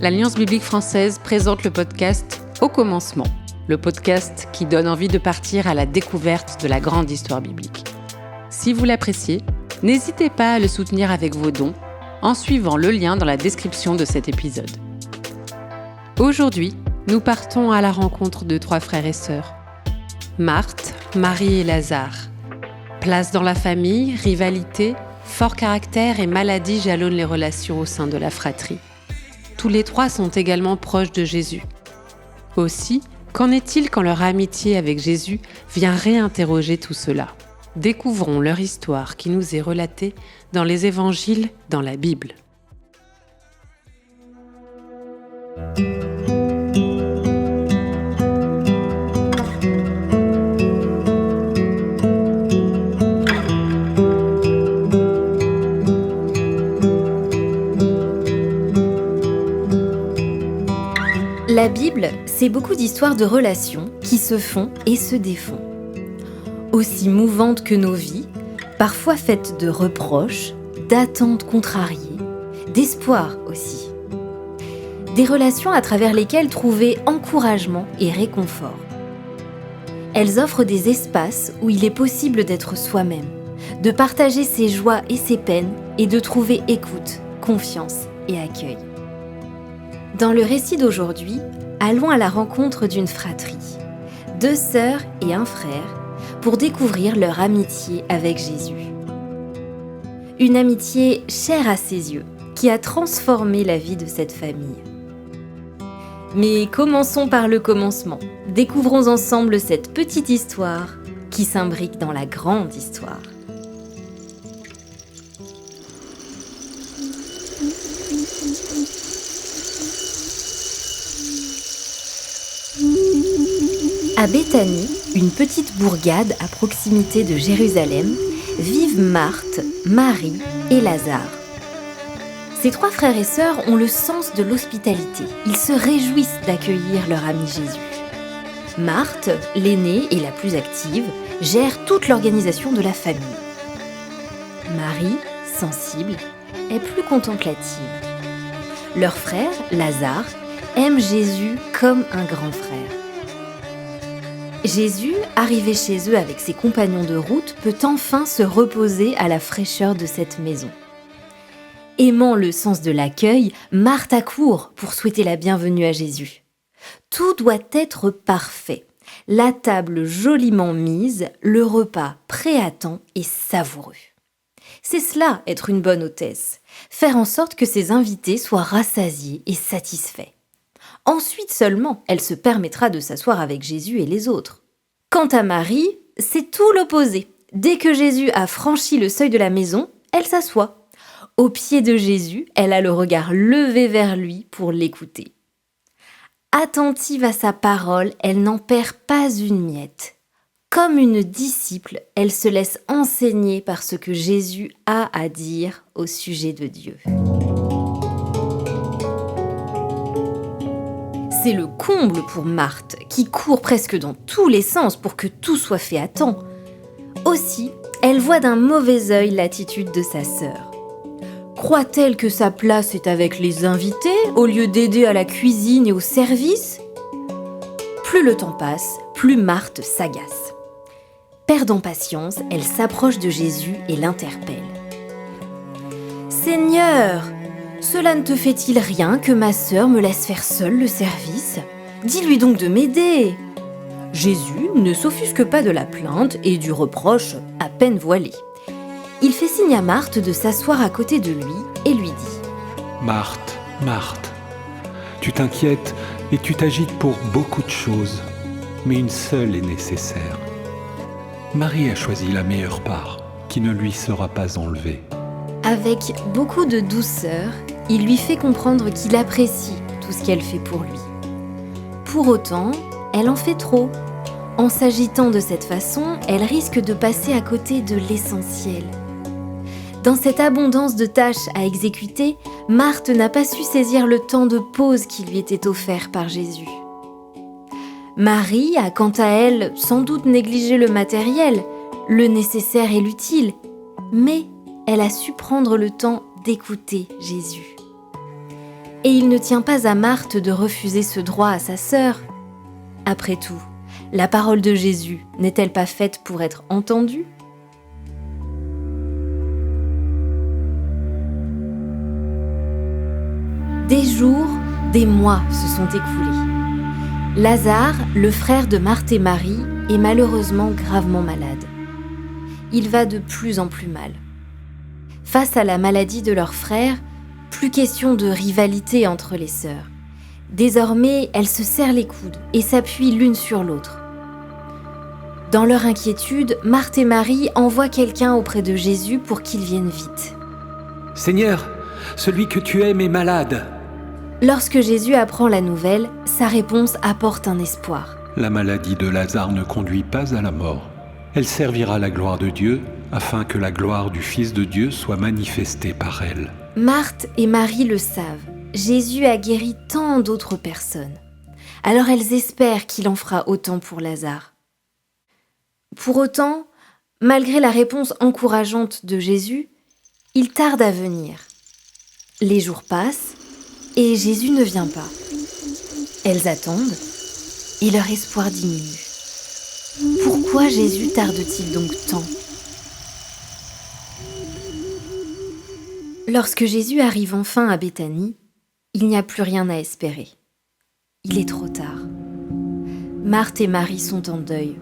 l'Alliance biblique française présente le podcast Au commencement, le podcast qui donne envie de partir à la découverte de la grande histoire biblique. Si vous l'appréciez, n'hésitez pas à le soutenir avec vos dons en suivant le lien dans la description de cet épisode. Aujourd'hui, nous partons à la rencontre de 3 frères et sœurs. Marthe, Marie et Lazare. Place dans la famille, rivalité, fort caractère et maladie jalonnent les relations au sein de la fratrie. Tous les 3 sont également proches de Jésus. Aussi, qu'en est-il quand leur amitié avec Jésus vient réinterroger tout cela ? Découvrons leur histoire qui nous est relatée dans les évangiles dans la Bible. La Bible, c'est beaucoup d'histoires de relations qui se font et se défont. Aussi mouvantes que nos vies, parfois faites de reproches, d'attentes contrariées, d'espoir aussi. Des relations à travers lesquelles trouver encouragement et réconfort. Elles offrent des espaces où il est possible d'être soi-même, de partager ses joies et ses peines et de trouver écoute, confiance et accueil. Dans le récit d'aujourd'hui, allons à la rencontre d'une fratrie, 2 sœurs et un frère, pour découvrir leur amitié avec Jésus. Une amitié chère à ses yeux, qui a transformé la vie de cette famille. Mais commençons par le commencement. Découvrons ensemble cette petite histoire qui s'imbrique dans la grande histoire. À Béthanie, une petite bourgade à proximité de Jérusalem, vivent Marthe, Marie et Lazare. Ces 3 frères et sœurs ont le sens de l'hospitalité. Ils se réjouissent d'accueillir leur ami Jésus. Marthe, l'aînée et la plus active, gère toute l'organisation de la famille. Marie, sensible, est plus contemplative. Leur frère, Lazare, aime Jésus comme un grand frère. Jésus, arrivé chez eux avec ses compagnons de route, peut enfin se reposer à la fraîcheur de cette maison. Aimant le sens de l'accueil, Marthe accourt pour souhaiter la bienvenue à Jésus. Tout doit être parfait. La table joliment mise, le repas prêt à temps et savoureux. C'est cela, être une bonne hôtesse. Faire en sorte que ses invités soient rassasiés et satisfaits. Ensuite seulement, elle se permettra de s'asseoir avec Jésus et les autres. Quant à Marie, c'est tout l'opposé. Dès que Jésus a franchi le seuil de la maison, elle s'assoit. Au pied de Jésus, elle a le regard levé vers lui pour l'écouter. Attentive à sa parole, elle n'en perd pas une miette. Comme une disciple, elle se laisse enseigner par ce que Jésus a à dire au sujet de Dieu. C'est le comble pour Marthe, qui court presque dans tous les sens pour que tout soit fait à temps. Aussi, elle voit d'un mauvais œil l'attitude de sa sœur. Croit-elle que sa place est avec les invités, au lieu d'aider à la cuisine et au service ? Plus le temps passe, plus Marthe s'agace. Perdant patience, elle s'approche de Jésus et l'interpelle. « Seigneur ! Cela ne te fait-il rien que ma sœur me laisse faire seule le service ? Dis-lui donc de m'aider !» Jésus ne s'offusque pas de la plainte et du reproche à peine voilé. Il fait signe à Marthe de s'asseoir à côté de lui et lui dit « Marthe, Marthe, tu t'inquiètes et tu t'agites pour beaucoup de choses, mais une seule est nécessaire. Marie a choisi la meilleure part, qui ne lui sera pas enlevée. » Avec beaucoup de douceur, il lui fait comprendre qu'il apprécie tout ce qu'elle fait pour lui. Pour autant, elle en fait trop. En s'agitant de cette façon, elle risque de passer à côté de l'essentiel. Dans cette abondance de tâches à exécuter, Marthe n'a pas su saisir le temps de pause qui lui était offert par Jésus. Marie a quant à elle sans doute négligé le matériel, le nécessaire et l'utile, mais elle a su prendre le temps d'écouter Jésus. Et il ne tient pas à Marthe de refuser ce droit à sa sœur. Après tout, la parole de Jésus n'est-elle pas faite pour être entendue ? Des jours, des mois se sont écoulés. Lazare, le frère de Marthe et Marie, est malheureusement gravement malade. Il va de plus en plus mal. Face à la maladie de leur frère, plus question de rivalité entre les sœurs. Désormais, elles se serrent les coudes et s'appuient l'une sur l'autre. Dans leur inquiétude, Marthe et Marie envoient quelqu'un auprès de Jésus pour qu'il vienne vite. « Seigneur, celui que tu aimes est malade. » Lorsque Jésus apprend la nouvelle, sa réponse apporte un espoir. La maladie de Lazare ne conduit pas à la mort. Elle servira la gloire de Dieu, afin que la gloire du Fils de Dieu soit manifestée par elle. Marthe et Marie le savent. Jésus a guéri tant d'autres personnes. Alors elles espèrent qu'il en fera autant pour Lazare. Pour autant, malgré la réponse encourageante de Jésus, il tarde à venir. Les jours passent et Jésus ne vient pas. Elles attendent et leur espoir diminue. Pourquoi Jésus tarde-t-il donc tant ? Lorsque Jésus arrive enfin à Béthanie, il n'y a plus rien à espérer. Il est trop tard. Marthe et Marie sont en deuil.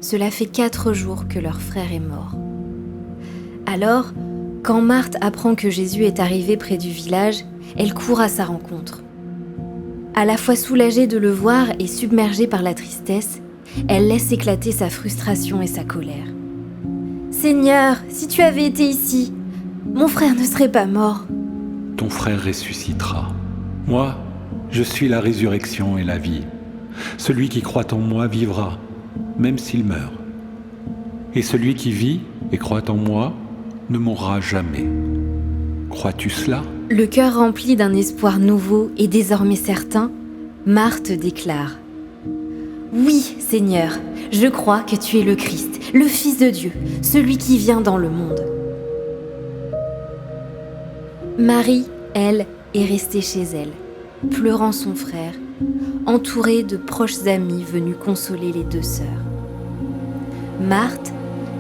Cela fait 4 jours que leur frère est mort. Alors, quand Marthe apprend que Jésus est arrivé près du village, elle court à sa rencontre. À la fois soulagée de le voir et submergée par la tristesse, elle laisse éclater sa frustration et sa colère. « Seigneur, si tu avais été ici, mon frère ne serait pas mort. » Ton frère ressuscitera. Moi, je suis la résurrection et la vie. Celui qui croit en moi vivra, même s'il meurt. Et celui qui vit et croit en moi ne mourra jamais. Crois-tu cela ? Le cœur rempli d'un espoir nouveau et désormais certain, Marthe déclare : « Oui, Seigneur, je crois que tu es le Christ, le Fils de Dieu, celui qui vient dans le monde. » Marie, elle, est restée chez elle, pleurant son frère, entourée de proches amis venus consoler les 2 sœurs. Marthe,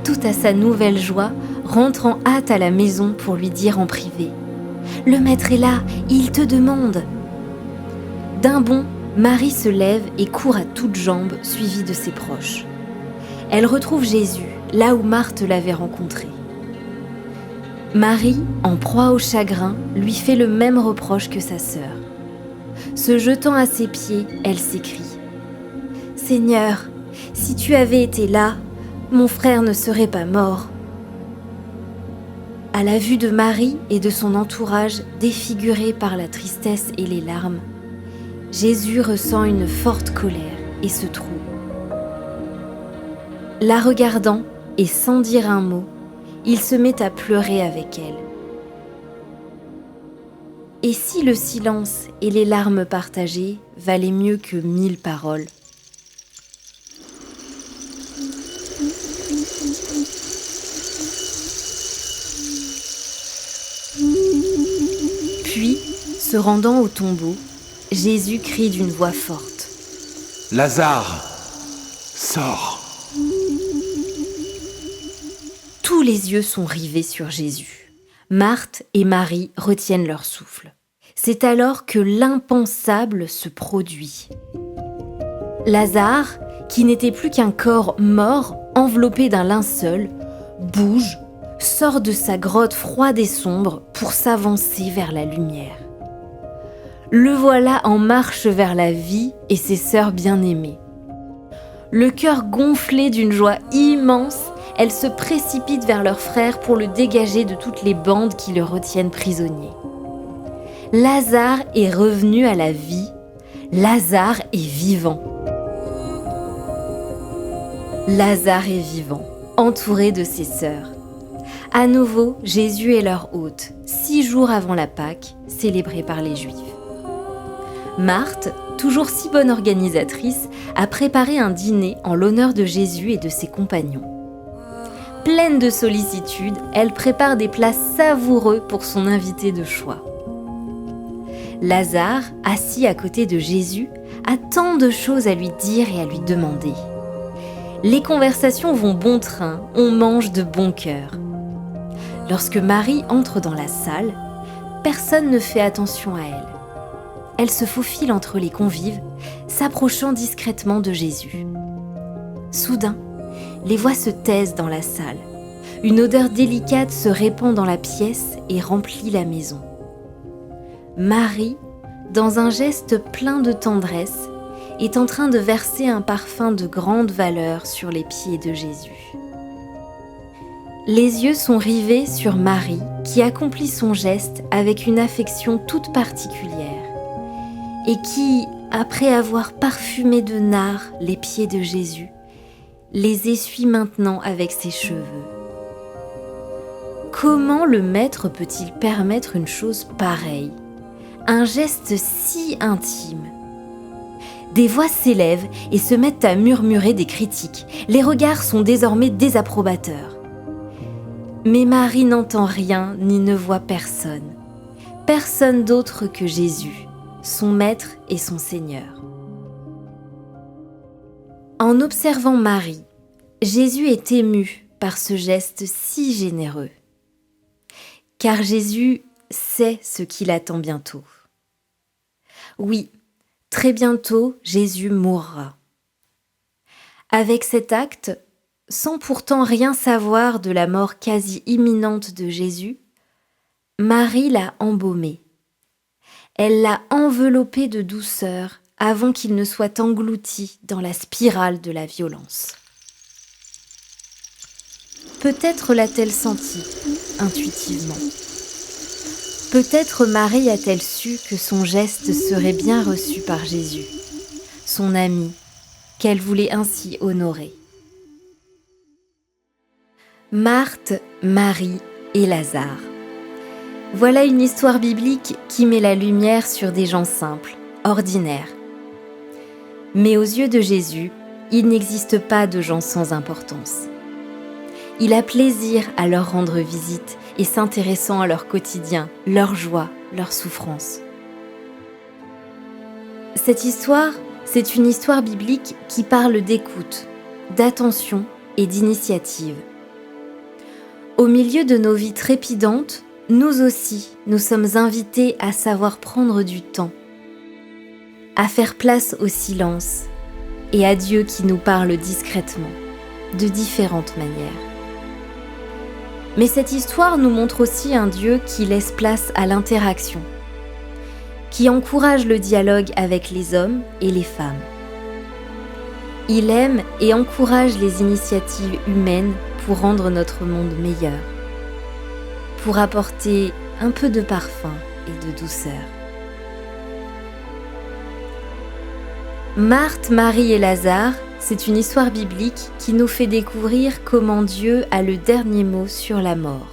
toute à sa nouvelle joie, rentre en hâte à la maison pour lui dire en privé : « Le maître est là, il te demande. » D'un bond, Marie se lève et court à toutes jambes, suivie de ses proches. Elle retrouve Jésus, là où Marthe l'avait rencontré. Marie, en proie au chagrin, lui fait le même reproche que sa sœur. Se jetant à ses pieds, elle s'écrie : « Seigneur, si tu avais été là, mon frère ne serait pas mort. » À la vue de Marie et de son entourage défigurés par la tristesse et les larmes, Jésus ressent une forte colère et se trouble. La regardant et sans dire un mot, il se met à pleurer avec elle. Et si le silence et les larmes partagées valaient mieux que 1000 paroles ? Puis, se rendant au tombeau, Jésus crie d'une voix forte : « Lazare, sors !» Tous les yeux sont rivés sur Jésus. Marthe et Marie retiennent leur souffle. C'est alors que l'impensable se produit. Lazare, qui n'était plus qu'un corps mort enveloppé d'un linceul, bouge, sort de sa grotte froide et sombre pour s'avancer vers la lumière. Le voilà en marche vers la vie et ses sœurs bien-aimées. Le cœur gonflé d'une joie immense, elles se précipitent vers leur frère pour le dégager de toutes les bandes qui le retiennent prisonnier. Lazare est revenu à la vie. Lazare est vivant. Lazare est vivant, entouré de ses sœurs. À nouveau, Jésus est leur hôte, 6 jours avant la Pâque, célébrée par les Juifs. Marthe, toujours si bonne organisatrice, a préparé un dîner en l'honneur de Jésus et de ses compagnons. Pleine de sollicitude, elle prépare des plats savoureux pour son invité de choix. Lazare, assis à côté de Jésus, a tant de choses à lui dire et à lui demander. Les conversations vont bon train, on mange de bon cœur. Lorsque Marie entre dans la salle, personne ne fait attention à elle. Elle se faufile entre les convives, s'approchant discrètement de Jésus. Soudain, les voix se taisent dans la salle. Une odeur délicate se répand dans la pièce et remplit la maison. Marie, dans un geste plein de tendresse, est en train de verser un parfum de grande valeur sur les pieds de Jésus. Les yeux sont rivés sur Marie, qui accomplit son geste avec une affection toute particulière, et qui, après avoir parfumé de nard les pieds de Jésus, les essuie maintenant avec ses cheveux. Comment le maître peut-il permettre une chose pareille ? Un geste si intime ? Des voix s'élèvent et se mettent à murmurer des critiques. Les regards sont désormais désapprobateurs. Mais Marie n'entend rien ni ne voit personne. Personne d'autre que Jésus, son maître et son Seigneur. En observant Marie, Jésus est ému par ce geste si généreux. Car Jésus sait ce qu'il attend bientôt. Oui, très bientôt, Jésus mourra. Avec cet acte, sans pourtant rien savoir de la mort quasi imminente de Jésus, Marie l'a embaumé. Elle l'a enveloppé de douceur avant qu'il ne soit englouti dans la spirale de la violence. Peut-être l'a-t-elle senti, intuitivement. Peut-être Marie a-t-elle su que son geste serait bien reçu par Jésus, son ami, qu'elle voulait ainsi honorer. Marthe, Marie et Lazare. Voilà une histoire biblique qui met la lumière sur des gens simples, ordinaires. Mais aux yeux de Jésus, il n'existe pas de gens sans importance. Il a plaisir à leur rendre visite et s'intéressant à leur quotidien, leur joie, leur souffrance. Cette histoire, c'est une histoire biblique qui parle d'écoute, d'attention et d'initiative. Au milieu de nos vies trépidantes, nous aussi, nous sommes invités à savoir prendre du temps, à faire place au silence et à Dieu qui nous parle discrètement, de différentes manières. Mais cette histoire nous montre aussi un Dieu qui laisse place à l'interaction, qui encourage le dialogue avec les hommes et les femmes. Il aime et encourage les initiatives humaines pour rendre notre monde meilleur, pour apporter un peu de parfum et de douceur. Marthe, Marie et Lazare, c'est une histoire biblique qui nous fait découvrir comment Dieu a le dernier mot sur la mort.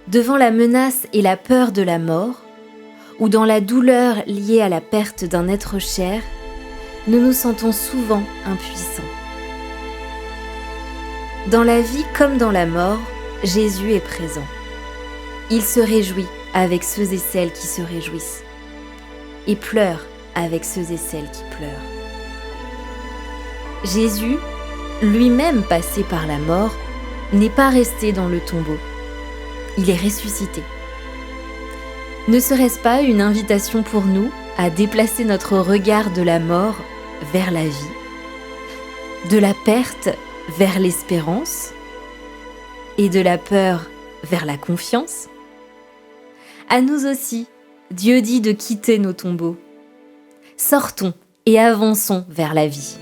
Devant la menace et la peur de la mort, ou dans la douleur liée à la perte d'un être cher, nous nous sentons souvent impuissants. Dans la vie comme dans la mort, Jésus est présent. Il se réjouit avec ceux et celles qui se réjouissent, et pleure avec ceux et celles qui pleurent. Jésus, lui-même passé par la mort, n'est pas resté dans le tombeau. Il est ressuscité. Ne serait-ce pas une invitation pour nous à déplacer notre regard de la mort vers la vie, de la perte vers l'espérance et de la peur vers la confiance? À nous aussi, Dieu dit de quitter nos tombeaux. Sortons et avançons vers la vie.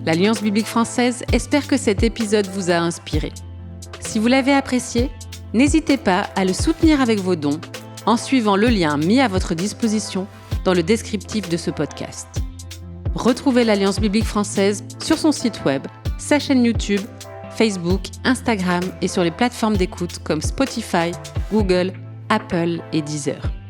L'Alliance biblique française espère que cet épisode vous a inspiré. Si vous l'avez apprécié, n'hésitez pas à le soutenir avec vos dons en suivant le lien mis à votre disposition dans le descriptif de ce podcast. Retrouvez l'Alliance biblique française sur son site web, sa chaîne YouTube, Facebook, Instagram et sur les plateformes d'écoute comme Spotify, Google, Apple et Deezer.